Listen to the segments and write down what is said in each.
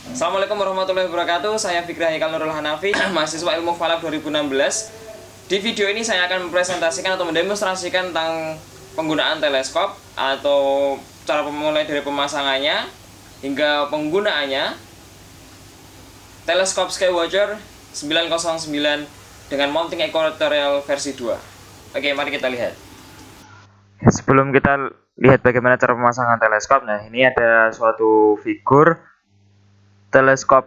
Assalamualaikum warahmatullahi wabarakatuh. Saya Fikri Haikal Nurul Hanafi, mahasiswa Ilmu Falak 2016. Di video ini saya akan mempresentasikan atau mendemonstrasikan tentang penggunaan teleskop atau cara mulai dari pemasangannya hingga penggunaannya teleskop Skywatcher 909 dengan mounting equatorial versi 2. Oke, mari kita lihat. Sebelum kita lihat bagaimana cara pemasangan teleskop, nah ini ada suatu figur teleskop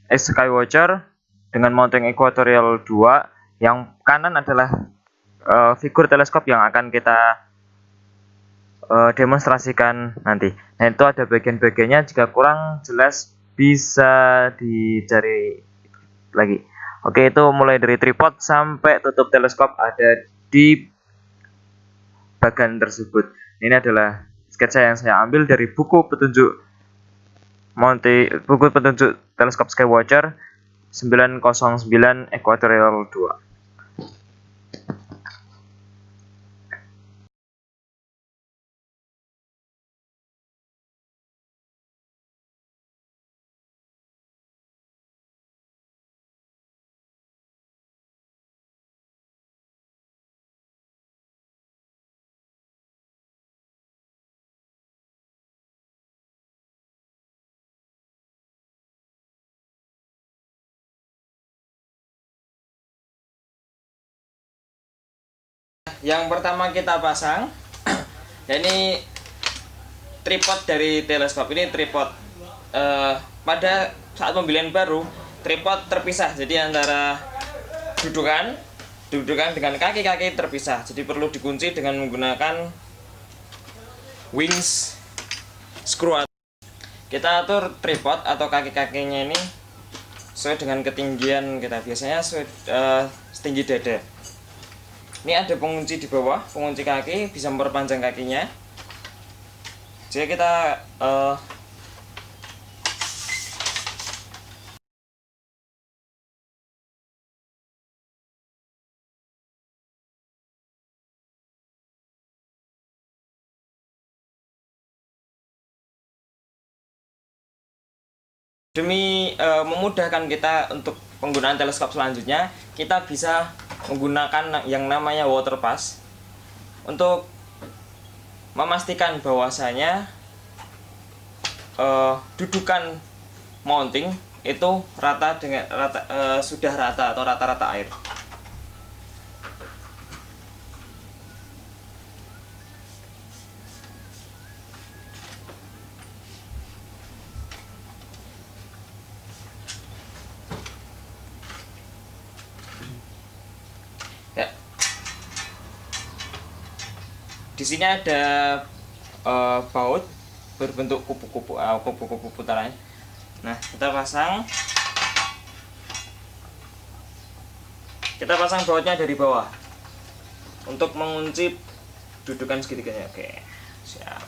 Skywatcher dengan mounting equatorial 2. Yang kanan adalah figur teleskop yang akan kita demonstrasikan nanti. Nah, itu ada bagian-bagiannya, jika kurang jelas bisa dicari lagi. Oke, itu mulai dari tripod sampai tutup teleskop ada di bagian tersebut. Ini adalah sketsa yang saya ambil dari buku petunjuk teleskop Skywatcher 909 equatorial 2. Yang pertama kita pasang, ini tripod dari teleskop. Ini tripod. Pada saat pembelian baru, tripod terpisah. Jadi antara dudukan dengan kaki-kaki terpisah. Jadi perlu dikunci dengan menggunakan wings screw. Kita atur tripod atau kaki-kakinya ini sesuai dengan ketinggian kita. Biasanya setinggi dada. Ini ada pengunci di bawah, pengunci kaki, bisa memperpanjang kakinya. Jadi kita demi memudahkan kita untuk penggunaan teleskop selanjutnya, kita bisa menggunakan yang namanya water pass untuk memastikan bahwasanya dudukan mounting itu sudah rata atau rata-rata air. Ya. Di sini ada baut berbentuk kupu-kupu putaran. Nah, kita pasang bautnya dari bawah untuk mengunci dudukan segitiganya. Oke, siap.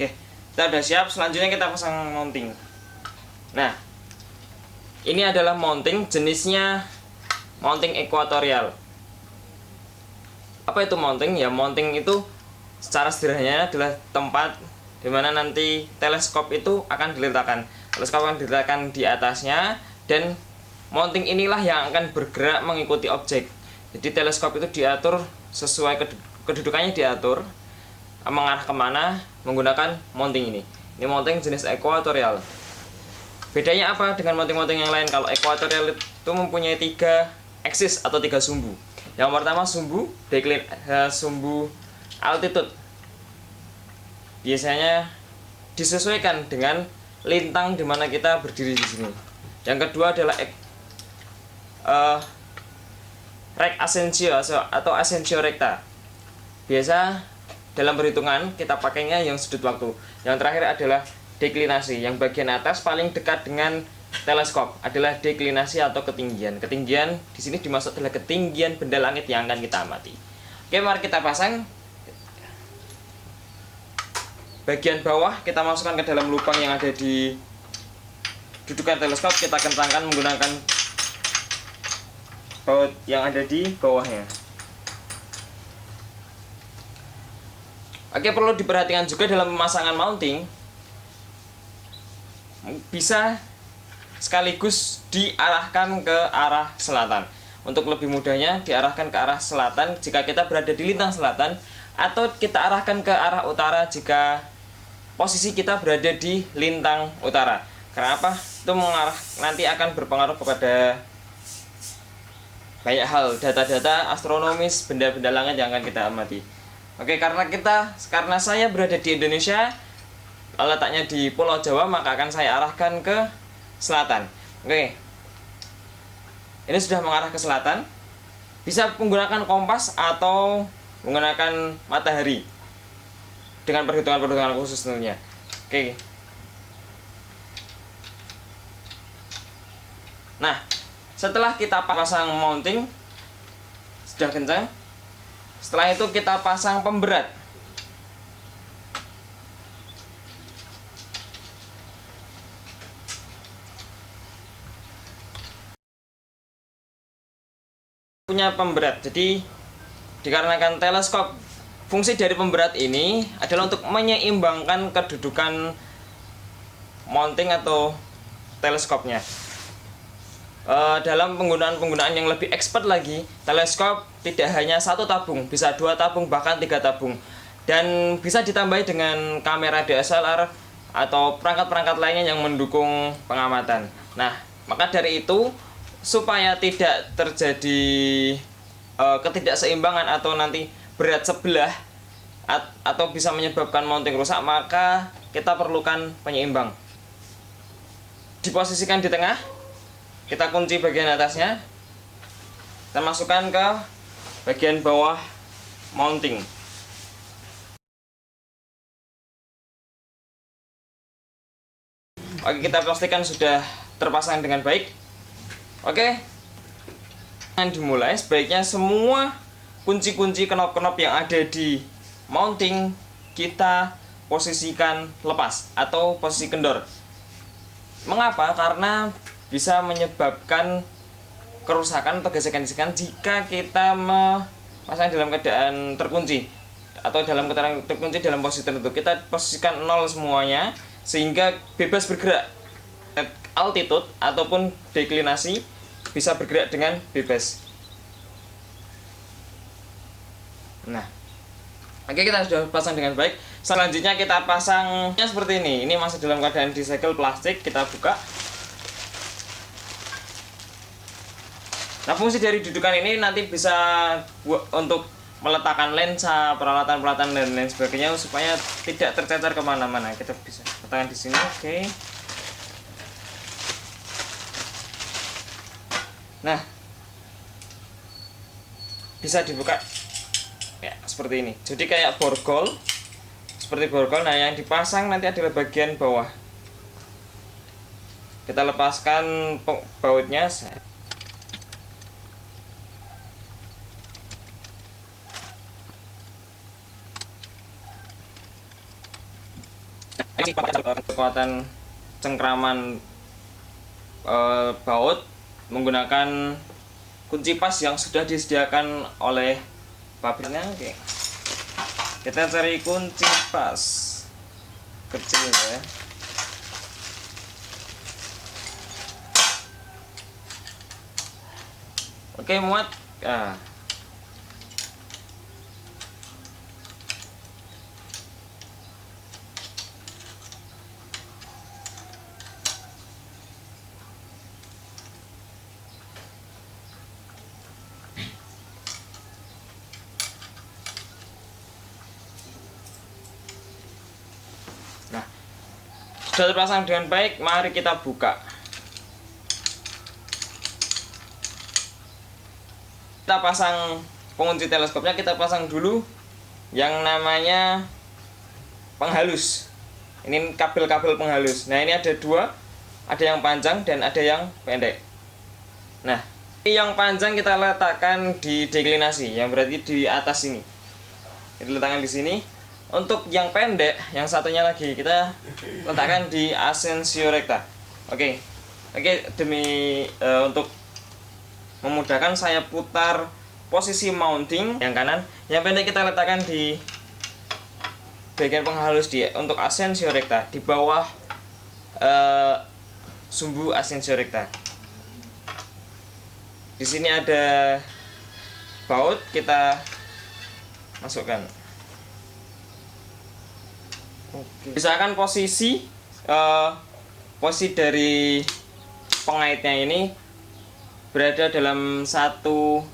Oke, kita udah siap. Selanjutnya kita pasang mounting. Nah, ini adalah mounting, jenisnya mounting equatorial. Apa itu mounting? Ya, mounting itu secara sederhananya adalah tempat dimana nanti teleskop itu akan diletakkan. Teleskop akan diletakkan di atasnya, dan mounting inilah yang akan bergerak mengikuti objek. Jadi teleskop itu diatur sesuai kedudukannya, diatur mengarah kemana menggunakan mounting ini. Ini mounting jenis equatorial. Bedanya apa dengan mounting-mounting yang lain? Kalau equatorial itu mempunyai 3 axis atau 3 sumbu. Yang pertama sumbu altitude. Biasanya disesuaikan dengan lintang di mana kita berdiri di sini. Yang kedua adalah rect ascensio atau ascensio recta. Biasa dalam perhitungan kita pakainya yang sudut waktu. Yang terakhir adalah deklinasi. Yang bagian atas paling dekat dengan teleskop adalah deklinasi atau ketinggian. Ketinggian di sini dimaksud adalah ketinggian benda langit yang akan kita amati. Oke, mari kita pasang. bagian bawah kita masukkan ke dalam lubang yang ada di dudukan teleskop, kita kentangkan menggunakan baut yang ada di bawahnya. Oke, perlu diperhatikan juga dalam pemasangan mounting, bisa sekaligus diarahkan ke arah selatan. Untuk lebih mudahnya diarahkan ke arah selatan jika kita berada di lintang selatan, atau kita arahkan ke arah utara jika posisi kita berada di lintang utara. Karena apa? Itu mengarah, nanti akan berpengaruh kepada banyak hal, data-data astronomis, benda-benda langit yang akan kita amati. Oke, karena saya berada di Indonesia, letaknya di Pulau Jawa, maka akan saya arahkan ke selatan. Oke, ini sudah mengarah ke selatan. Bisa menggunakan kompas atau menggunakan matahari dengan perhitungan-perhitungan khusus tentunya. Oke. Nah, setelah kita pasang mounting sudah kencang, setelah itu kita pasang pemberat. Punya pemberat. Jadi dikarenakan teleskop, fungsi dari pemberat ini adalah untuk menyeimbangkan kedudukan mounting atau teleskopnya. Dalam penggunaan yang lebih expert lagi, teleskop tidak hanya satu tabung, bisa 2 tabung, bahkan 3 tabung, dan bisa ditambahi dengan kamera DSLR atau perangkat-perangkat lainnya yang mendukung pengamatan. Nah, maka dari itu, supaya tidak terjadi ketidakseimbangan atau nanti berat sebelah atau bisa menyebabkan mounting rusak, maka kita perlukan penyeimbang. Diposisikan di tengah, kita kunci bagian atasnya, kita masukkan ke bagian bawah mounting. Oke, kita pastikan sudah terpasang dengan baik. Oke, dimulai. Sebaiknya semua kunci-kunci knop-knop yang ada di mounting kita posisikan lepas atau posisi kendor. Mengapa? Karena bisa menyebabkan kerusakan atau gesekan-gesekan jika kita memasang dalam keadaan terkunci atau dalam keadaan terkunci dalam posisi tertentu. Kita posisikan 0 semuanya sehingga bebas bergerak. Altitude ataupun deklinasi bisa bergerak dengan bebas. Nah, oke, kita sudah pasang dengan baik. Selanjutnya kita pasangnya seperti ini. Ini masih dalam keadaan disegel plastik. Kita buka. Nah, fungsi dari dudukan ini nanti bisa untuk meletakkan lensa, peralatan-peralatan dan lain sebagainya supaya tidak tercecer kemana-mana. Kita bisa letakkan di sini. Oke. Nah, bisa dibuka ya seperti ini. Jadi kayak borgol, seperti borgol. Nah, yang dipasang nanti adalah bagian bawah. Kita lepaskan bautnya. Ini kekuatan cengkraman baut menggunakan kunci pas yang sudah disediakan oleh pabriknya. Oke, kita cari kunci pas kecil ya. Oke, muat. Sudah terpasang dengan baik, mari kita buka. Kita pasang pengunci teleskopnya, kita pasang dulu yang namanya penghalus. Ini kabel-kabel penghalus. Nah, ini ada 2, ada yang panjang dan ada yang pendek. Nah, yang panjang kita letakkan di deklinasi, yang berarti di atas ini. Kita letakkan di sini. Untuk yang pendek, yang satunya lagi kita letakkan di Ascensio Recta. Oke, demi untuk memudahkan saya putar posisi mounting yang kanan, yang pendek kita letakkan di bagian penghalus dia untuk Ascensio Recta di bawah sumbu Ascensio Recta. Di sini ada baut, kita masukkan. Misalkan posisi dari pengaitnya ini berada dalam satu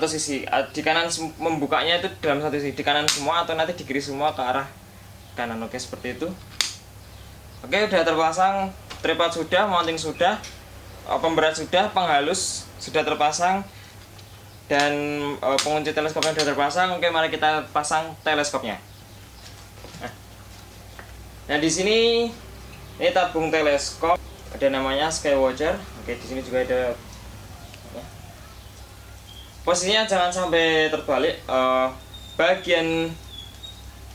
sisi. Di kanan membukanya itu dalam satu sisi, di kanan semua atau nanti di kiri semua ke arah kanan. Oke, seperti itu. Oke, udah terpasang, tripod sudah, mounting sudah, pemberat sudah, penghalus sudah terpasang, dan pengunci teleskopnya sudah terpasang. Oke, mari kita pasang teleskopnya. Nah, di sini ini tabung teleskop, ada namanya Skywatcher. Oke, di sini juga ada. Posisinya jangan sampai terbalik. Bagian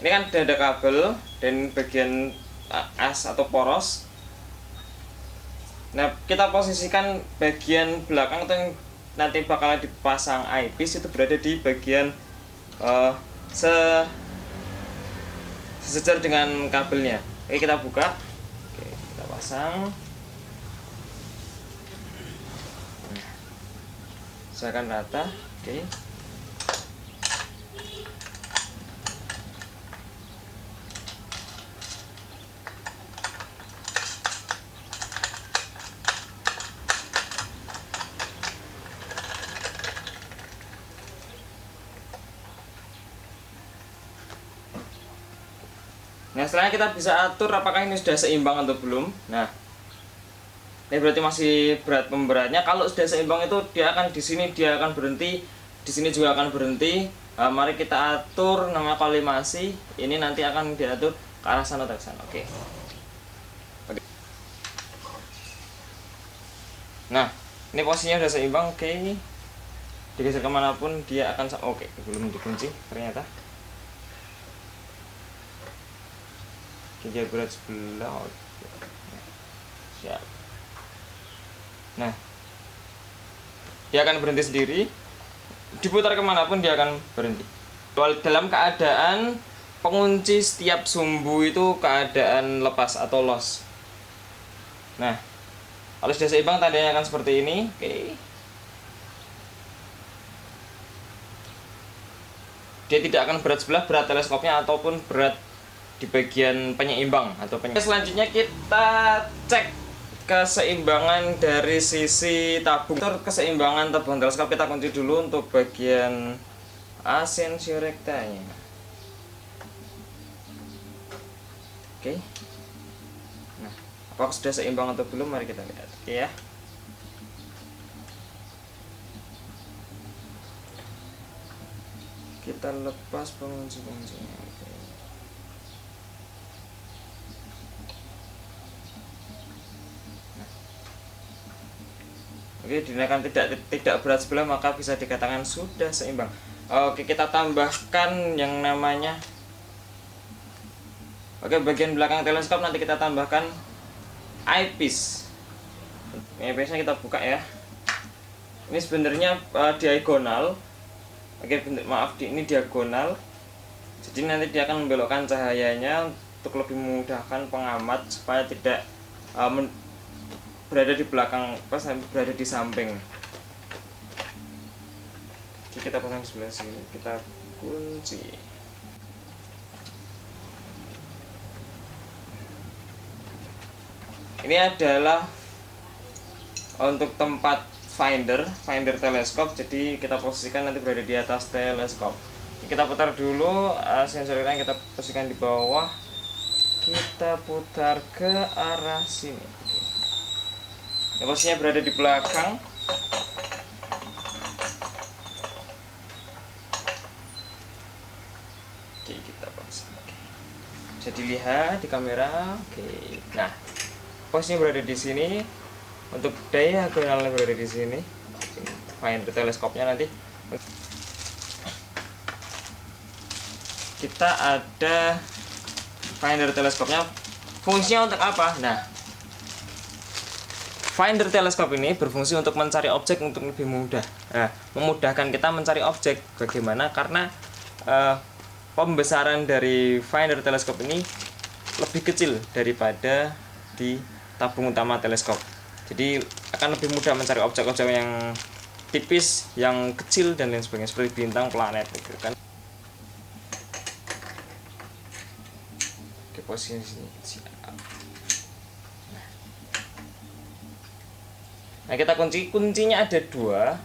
ini kan ada kabel dan bagian as atau poros. Nah, kita posisikan bagian belakang atau yang nanti bakalan dipasang eyepiece itu berada di bagian sejajar dengan kabelnya. Oke, kita buka. Oke, kita pasang. Usahakan rata. Oke. Nah, setelahnya kita bisa atur apakah ini sudah seimbang atau belum. Nah, ini berarti masih berat pemberatnya. Kalau sudah seimbang itu dia akan di sini dia akan berhenti, di sini juga akan berhenti. Mari kita atur namanya kolimasi. Ini nanti akan diatur ke arah sana atau ke sana. Oke. Nah, ini posisinya sudah seimbang. Oke. Digeser kemanapun dia akan. Oke, belum dikunci ternyata. Kincir berat sebelah. Siap. Nah, dia akan berhenti sendiri. Diputar kemanapun dia akan berhenti. Dalam keadaan pengunci setiap sumbu itu keadaan lepas atau loss. Nah, kalau sudah seimbang tandanya akan seperti ini. Oke. Dia tidak akan berat sebelah, berat teleskopnya ataupun berat di bagian penyeimbang atau Selanjutnya kita cek keseimbangan dari sisi tabung. Keseimbangan tabung teleskop kita kunci dulu untuk bagian Ascensio Recta-nya. Oke. Nah, apakah sudah seimbang atau belum? Mari kita lihat. Oke ya. Kita lepas pengunci-kuncinya. Oke, dinaikkan tidak berat sebelah maka bisa dikatakan sudah seimbang. Oke, kita tambahkan yang namanya. Oke, bagian belakang teleskop nanti kita tambahkan eyepiece. Eyepiece-nya kita buka ya. Ini sebenarnya diagonal. Oke, maaf, ini diagonal. Jadi nanti dia akan membelokkan cahayanya untuk lebih memudahkan pengamat supaya tidak berada di belakang, pas berada di samping. Jadi kita pasang sebelah sini, kita kunci. Ini adalah untuk tempat finder teleskop. Jadi kita posisikan nanti berada di atas teleskop. Kita putar dulu, sensornya kita posisikan di bawah. Kita putar ke arah sini. Ya, posisinya berada di belakang. Oke, kita pasang. Bisa dilihat di kamera. Oke. Nah, posisinya berada di sini. Untuk diagonalnya berada di sini. Finder teleskopnya nanti. kita ada finder teleskopnya. Fungsinya untuk apa? Nah, finder teleskop ini berfungsi untuk mencari objek untuk lebih mudah. Nah, memudahkan kita mencari objek. Bagaimana? Karena pembesaran dari finder teleskop ini lebih kecil daripada di tabung utama teleskop. Jadi akan lebih mudah mencari objek-objek yang tipis, yang kecil dan lain sebagainya, seperti bintang, planet gitu kan. Oke, posisi sini. Nah, kita kuncinya ada dua.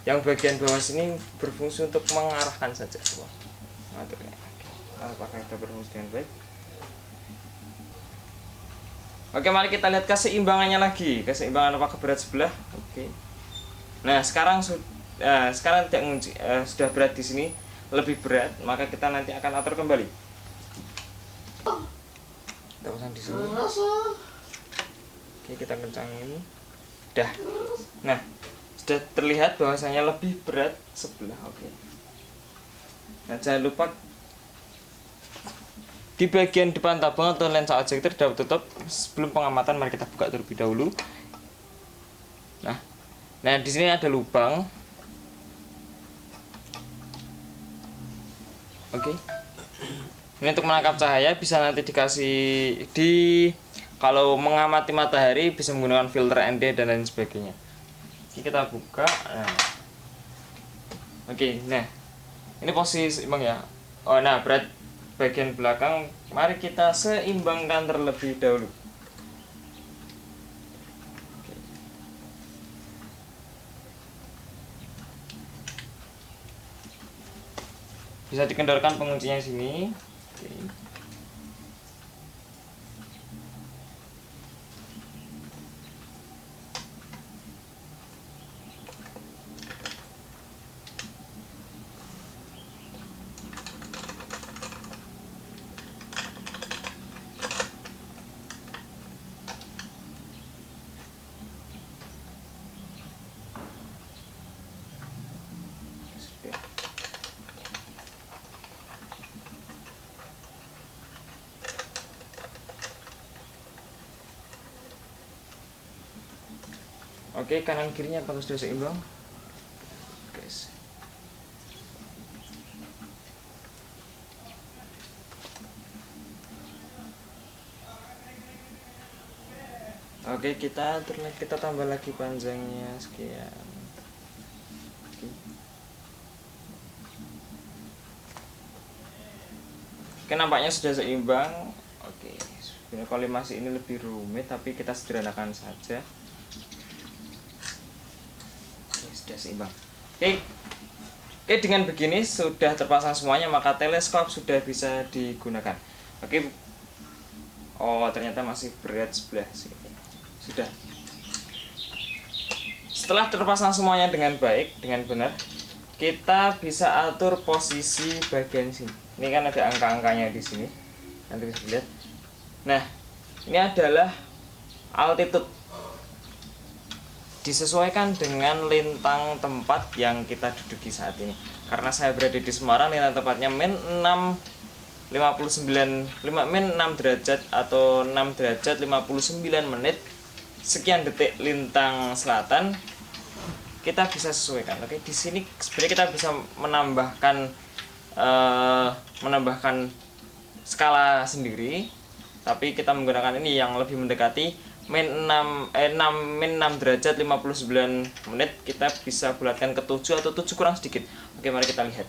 Yang bagian bawah sini berfungsi untuk mengarahkan saja. Apakah kita berfungsi dengan baik? Oke, mari kita lihat keseimbangannya lagi. Keseimbangan apakah berat sebelah? Oke. Nah, sekarang tidak sudah berat di sini, lebih berat, maka kita nanti akan atur kembali. Kita pasang di sini. Oke, kita kencangin. Dah. Nah, sudah terlihat bahwasanya lebih berat sebelah. Oke. Nah, jangan lupa di bagian depan tabung atau lensa objektif sudah tutup. Sebelum pengamatan, mari kita buka terlebih dahulu. Nah, di sini ada lubang. Oke. Ini untuk menangkap cahaya, bisa nanti dikasih kalau mengamati matahari bisa menggunakan filter ND dan lain sebagainya. Ini kita buka. Nah. Oke, nah. Ini posisi seimbang ya. Oh, nah, berat bagian belakang mari kita seimbangkan terlebih dahulu. Bisa dikendorkan penguncinya sini. Oke. Oke, kanan kirinya apakah sudah seimbang? Guys. Oke, kita tambah lagi panjangnya sekian. Oke, nampaknya sudah seimbang. Oke, sebenarnya kolimasi ini lebih rumit, tapi kita sederhanakan saja. Sudah seimbang. Oke, dengan begini sudah terpasang semuanya, maka teleskop sudah bisa digunakan. Oke. Oh, ternyata masih berat sebelah sini. Sudah. Setelah terpasang semuanya dengan baik, dengan benar, kita bisa atur posisi bagian sini. Ini kan ada angka-angkanya di sini. Nanti bisa dilihat. Nah, ini adalah altitude. Disesuaikan dengan lintang tempat yang kita duduki saat ini. Karena saya berada di Semarang, lintang tempatnya min 6 derajat atau 6 derajat 59 menit sekian detik lintang selatan. Kita bisa sesuaikan. Oke, di sini sebenarnya kita bisa menambahkan skala sendiri, tapi kita menggunakan ini yang lebih mendekati min 6 derajat 59 menit. Kita bisa bulatkan ke 7 atau 7 kurang sedikit. Oke, mari kita lihat.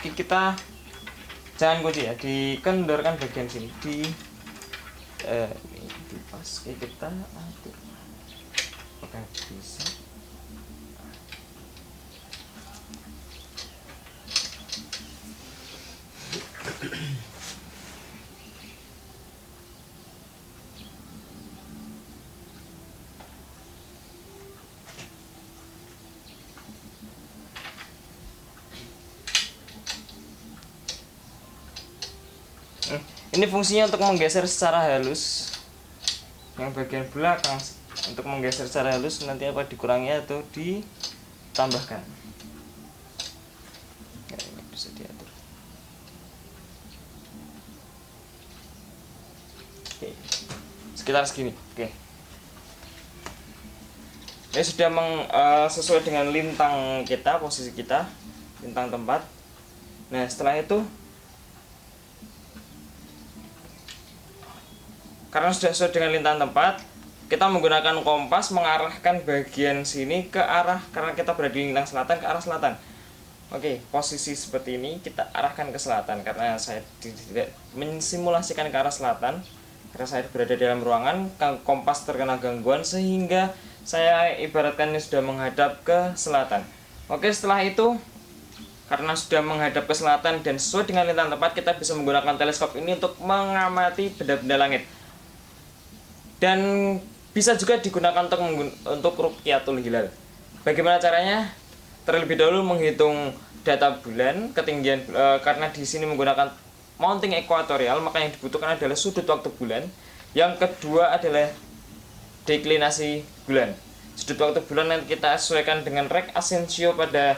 Oke, kita jangan kunci ya, dikendorkan bagian sini di pas. Oke, kita atur. Apakah bisa? Ini fungsinya untuk menggeser secara halus yang bagian belakang, untuk menggeser secara halus nanti apa dikurangi atau tambahkan. Ya, ini bisa diatur. Oke, sekitar segini. Oke, ini sudah sesuai dengan lintang kita, posisi kita, lintang tempat. Nah, setelah itu, karena sudah sesuai dengan lintang tempat, kita menggunakan kompas mengarahkan bagian sini ke arah, karena kita berada di lintang selatan, ke arah selatan. Oke, posisi seperti ini kita arahkan ke selatan, karena saya tidak mensimulasikan ke arah selatan, karena saya berada dalam ruangan, kompas terkena gangguan, sehingga saya ibaratkan ini sudah menghadap ke selatan. Oke, setelah itu, karena sudah menghadap ke selatan dan sesuai dengan lintang tempat, kita bisa menggunakan teleskop ini untuk mengamati benda-benda langit. Dan bisa juga digunakan untuk rukyatul hilal. Bagaimana caranya? Terlebih dahulu menghitung data bulan, ketinggian, karena di sini menggunakan mounting ekuatorial, maka yang dibutuhkan adalah sudut waktu bulan. Yang kedua adalah deklinasi bulan. Sudut waktu bulan yang kita sesuaikan dengan rek asensio pada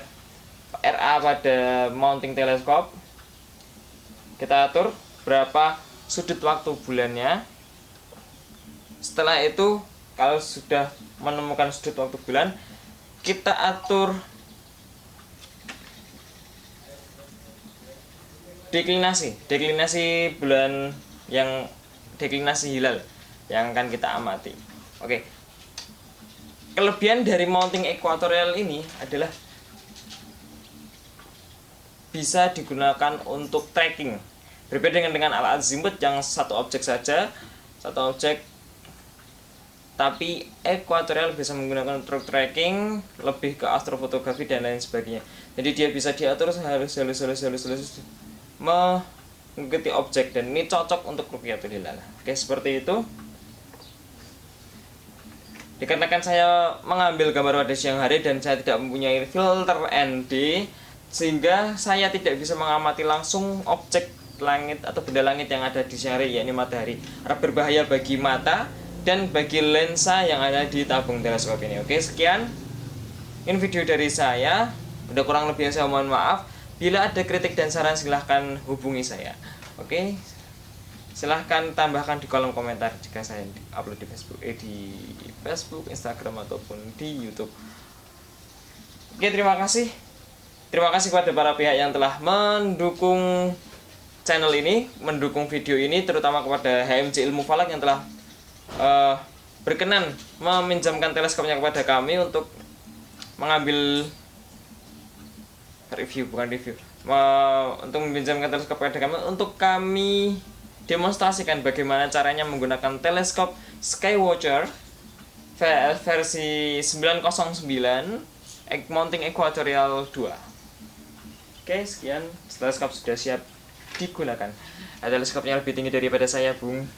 RA pada mounting teleskop. Kita atur berapa sudut waktu bulannya. Setelah itu, kalau sudah menemukan sudut waktu bulan, kita atur deklinasi bulan, yang deklinasi hilal yang akan kita amati. Oke. Kelebihan dari mounting ekuatorial ini adalah bisa digunakan untuk tracking. Berbeda dengan alat azimut yang satu objek saja, tapi ekuatorial bisa menggunakan untuk tracking, lebih ke astrofotografi dan lain sebagainya. Jadi dia bisa diatur halus mengikuti objek, dan ini cocok untuk rukyatul hilal. Oke, seperti itu. Dikarenakan saya mengambil gambar pada siang hari dan saya tidak mempunyai filter ND, sehingga saya tidak bisa mengamati langsung objek langit atau benda langit yang ada di siang hari, yakni matahari. Karena berbahaya bagi mata dan bagi lensa yang ada di tabung teleskop ini. Oke, sekian. Ini video dari saya. Udah kurang lebih saya mohon maaf. Bila ada kritik dan saran silahkan hubungi saya. Oke, silahkan tambahkan di kolom komentar jika saya upload di Facebook, Instagram ataupun di YouTube. Oke, terima kasih. Terima kasih kepada para pihak yang telah mendukung channel ini, mendukung video ini, terutama kepada HMC Ilmu Falak yang telah berkenan meminjamkan teleskopnya kepada kami untuk mengambil untuk meminjamkan teleskop kepada kami untuk kami demonstrasikan bagaimana caranya menggunakan teleskop Skywatcher versi 909 mounting ekuatorial 2. Oke, sekian. Teleskop sudah siap digunakan. Ada teleskop yang lebih tinggi daripada saya, Bung.